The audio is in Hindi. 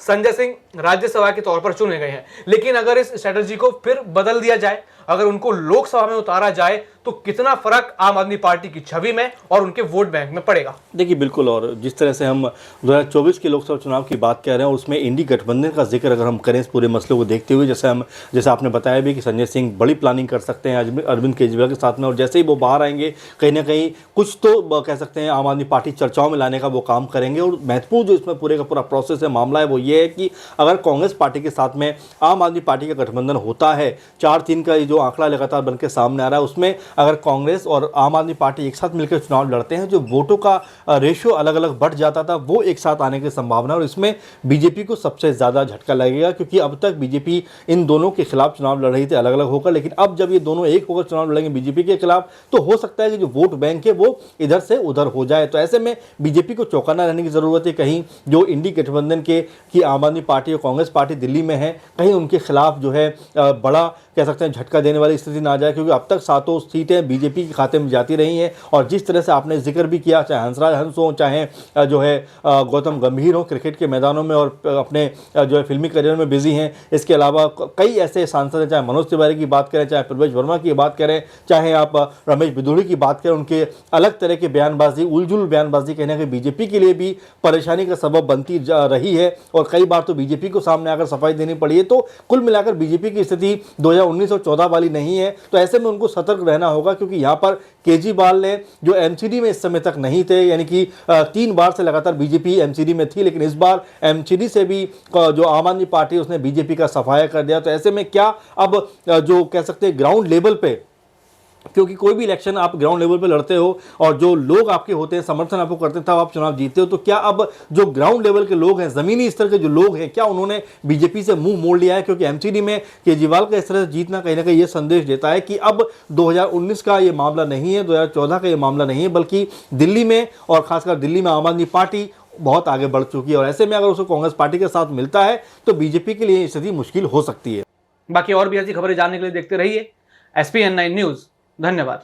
संजय सिंह राज्यसभा के तौर पर चुने गए हैं, लेकिन अगर इस स्ट्रेटजी को फिर बदल दिया जाए, अगर उनको लोकसभा में उतारा जाए, तो कितना फर्क आम आदमी पार्टी की छवि में और उनके वोट बैंक में पड़ेगा? देखिए बिल्कुल, और जिस तरह से हम 2024 के लोकसभा चुनाव की बात कर रहे हैं, उसमें इंडी गठबंधन का जिक्र अगर हम करें इस पूरे मसले को देखते हुए, जैसे आपने बताया भी कि संजय सिंह बड़ी प्लानिंग कर सकते हैं अरविंद केजरीवाल के साथ में, और जैसे ही वो बाहर आएंगे कहीं ना कहीं कुछ तो कह सकते हैं आम आदमी पार्टी चर्चाओं में लाने का वो काम करेंगे। और महत्वपूर्ण जो इसमें पूरे का पूरा प्रोसेस है, मामला है, वो ये है कि अगर कांग्रेस पार्टी के साथ में आम आदमी पार्टी का गठबंधन होता है, 4-3 का जो आंकड़ा लगातार बन के सामने आ रहा है, उसमें अगर कांग्रेस और आम आदमी पार्टी एक साथ मिलकर चुनाव लड़ते हैं, जो वोटों का रेशियो अलग अलग बढ़ जाता था वो एक साथ आने की संभावना, और इसमें बीजेपी को सबसे ज़्यादा झटका लगेगा, क्योंकि अब तक बीजेपी इन दोनों के खिलाफ चुनाव लड़ रही थी अलग अलग होकर, लेकिन अब जब ये दोनों एक होकर चुनाव लड़ेंगे बीजेपी के खिलाफ, तो हो सकता है कि जो वोट बैंक है वो इधर से उधर हो जाए। तो ऐसे में बीजेपी को चौकन्ना रहने की ज़रूरत है, कहीं जो इंडी गठबंधन की आम आदमी पार्टी और कांग्रेस पार्टी दिल्ली में है, कहीं उनके खिलाफ जो है बड़ा कह सकते हैं झटका देने वाली स्थिति ना आ जाए, क्योंकि अब तक 7 सीटें बीजेपी के खाते में जाती रही हैं। और जिस तरह से आपने जिक्र भी किया, चाहे हंसराज हंस हो, चाहे जो है गौतम गंभीर हो, क्रिकेट के मैदानों में और अपने जो है फिल्मी करियर में बिजी हैं, इसके अलावा कई ऐसे सांसद हैं, चाहे मनोज तिवारी की बात करें, चाहे प्रवेश वर्मा की बात करें, चाहे आप रमेश बिधूड़ी की बात करें, उनके अलग तरह की बयानबाजी, उलझुल बयानबाजी कहने के बीजेपी के लिए भी परेशानी का सबब बनती रही है, और कई बार तो बीजेपी को सामने आकर सफाई देनी पड़ी है। तो कुल मिलाकर बीजेपी की स्थिति 2019-14 वाली नहीं है। तो ऐसे में उनको सतर्क रहना होगा, क्योंकि यहाँ पर केजरीवाल ने जो एमसीडी में इस समय तक नहीं थे, यानी कि 3 बार से लगातार बीजेपी एमसीडी में थी, लेकिन इस बार एमसीडी से भी जो आम आदमी पार्टी उसने बीजेपी का सफाया कर दिया। तो ऐसे में क्या अब जो कह सकते हैं ग्राउंड लेवल पे, क्योंकि कोई भी इलेक्शन आप ग्राउंड लेवल पे लड़ते हो और जो लोग आपके होते हैं, समर्थन आपको करते हैं, तब आप चुनाव जीतते हो, तो क्या अब जो ग्राउंड लेवल के लोग हैं, जमीनी स्तर के जो लोग हैं, क्या उन्होंने बीजेपी से मुंह मोड़ लिया है? क्योंकि एमसीडी में केजरीवाल का इस तरह से जीतना कहीं ना कहीं ये संदेश देता है कि अब 2019 का ये मामला नहीं है, 2014 का ये मामला नहीं है, बल्कि दिल्ली में और खासकर दिल्ली में आम आदमी पार्टी बहुत आगे बढ़ चुकी है। और ऐसे में अगर उसको कांग्रेस पार्टी के साथ मिलता है तो बीजेपी के लिए स्थिति मुश्किल हो सकती है। बाकी और भी ऐसी खबरें जानने के लिए देखते रहिए SPN9 न्यूज। धन्यवाद।